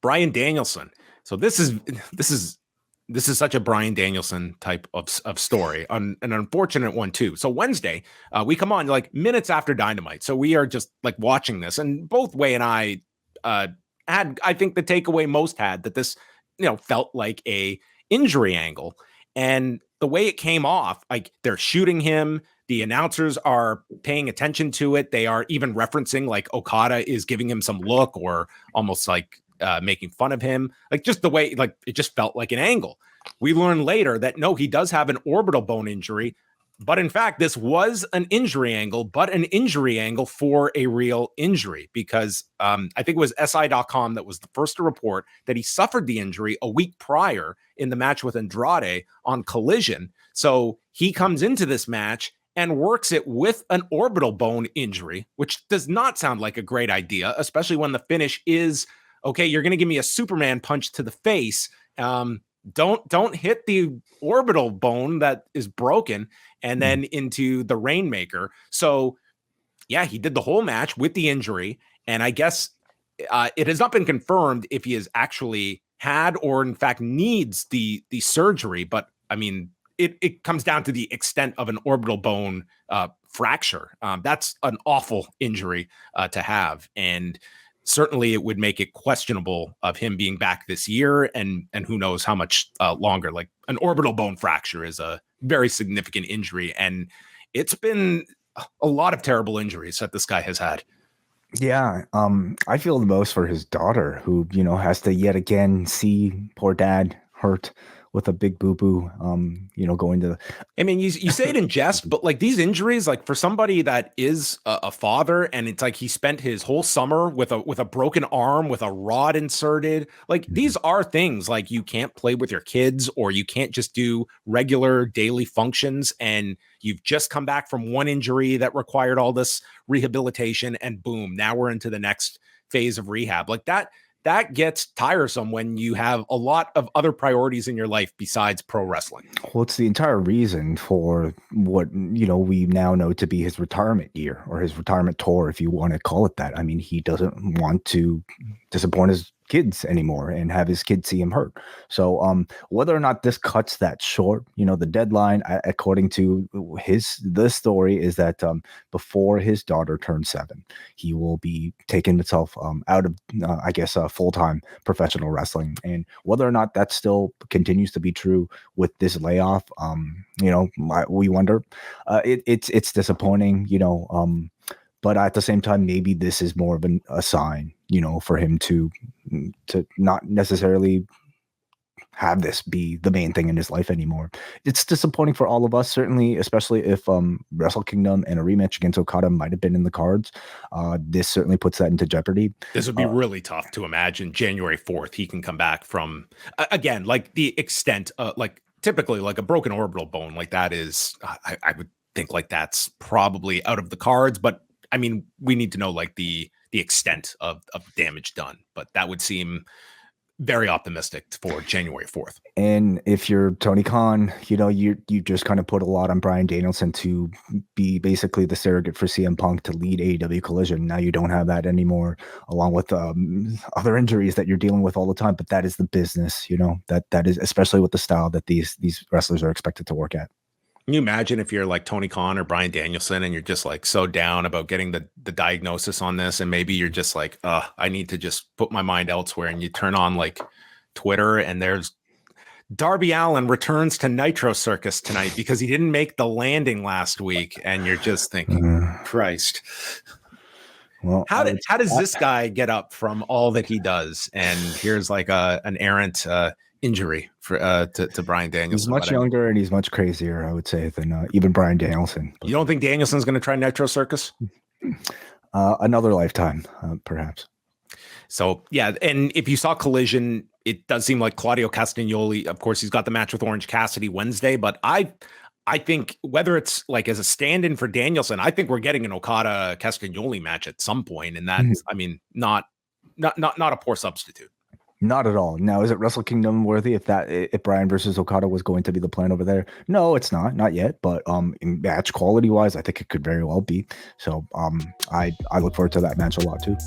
Bryan Danielson. So this is such a Bryan Danielson type of story, an unfortunate one too. So Wednesday, we come on like minutes after Dynamite, so we are just like watching this, and both Way and I had, I think, the takeaway most had that this, felt like a injury angle, and the way it came off, like they're shooting him. The announcers are paying attention to it. They are even referencing like Okada is giving him some look or almost like making fun of him. Like just the way, like it just felt like an angle. We learn later that no, he does have an orbital bone injury, but in fact, this was an injury angle, but an injury angle for a real injury because I think it was SI.com that was the first to report that he suffered the injury a week prior in the match with Andrade on Collision. So he comes into this match and works it with an orbital bone injury, which does not sound like a great idea, especially when the finish is, okay, you're going to give me a Superman punch to the face. Don't hit the orbital bone that is broken and then into the Rainmaker. So, yeah, he did the whole match with the injury. And I guess it has not been confirmed if he has actually had or in fact needs the surgery. But I mean, it comes down to the extent of an orbital bone fracture. That's an awful injury to have. And certainly it would make it questionable of him being back this year and who knows how much longer. Like an orbital bone fracture is a very significant injury. And it's been a lot of terrible injuries that this guy has had. Yeah. I feel the most for his daughter who, has to yet again see poor dad hurt with a big boo-boo, going to. I mean, you say it in jest, but like these injuries, like for somebody that is a father, and it's like he spent his whole summer with a broken arm, with a rod inserted. Like these are things like you can't play with your kids, or you can't just do regular daily functions. And you've just come back from one injury that required all this rehabilitation, and boom, now we're into the next phase of rehab. Like that gets tiresome when you have a lot of other priorities in your life besides pro wrestling. Well, it's the entire reason for what, we now know to be his retirement year or his retirement tour, if you want to call it that. I mean, he doesn't want to disappoint his kids anymore and have his kids see him hurt. So whether or not this cuts that short, the deadline, according to the story, is that before his daughter turns 7, he will be taking himself out of full-time professional wrestling. And whether or not that still continues to be true with this layoff, we wonder. It's disappointing, but at the same time, maybe this is more of a sign, for him to not necessarily have this be the main thing in his life anymore. It's disappointing for all of us, certainly, especially if Wrestle Kingdom and a rematch against Okada might have been in the cards. This certainly puts that into jeopardy. This would be really tough to imagine January 4th. He can come back from, again, like the extent, like typically like a broken orbital bone, like that is, I would think like that's probably out of the cards, but I mean, we need to know like the extent of damage done, but that would seem very optimistic for January 4th. And if you're Tony Khan, you just kind of put a lot on Bryan Danielson to be basically the surrogate for CM Punk to lead AEW Collision. Now you don't have that anymore, along with other injuries that you're dealing with all the time. But that is the business, that is, especially with the style that these wrestlers are expected to work at. Can you imagine if you're like Tony Khan or Bryan Danielson and you're just like so down about getting the diagnosis on this, and maybe you're just like, I need to just put my mind elsewhere, and you turn on like Twitter and there's Darby Allin returns to Nitro Circus tonight because he didn't make the landing last week, and you're just thinking, Christ. Well, how does this guy get up from all that he does? And here's like an errant injury for to Bryan Danielson. He's much younger and he's much crazier, I would say, than even Bryan Danielson. But you don't think Danielson's going to try Nitro Circus? Another lifetime, perhaps. So, yeah, and if you saw Collision, it does seem like Claudio Castagnoli, of course, he's got the match with Orange Cassidy Wednesday, but I think whether it's like as a stand-in for Danielson, I think we're getting an Okada Castagnoli match at some point, and that's, I mean, not a poor substitute. Not at all. Now, is it Wrestle Kingdom worthy if Bryan versus Okada was going to be the plan over there? No, it's not yet. But in match quality wise, I think it could very well be. So I look forward to that match a lot too.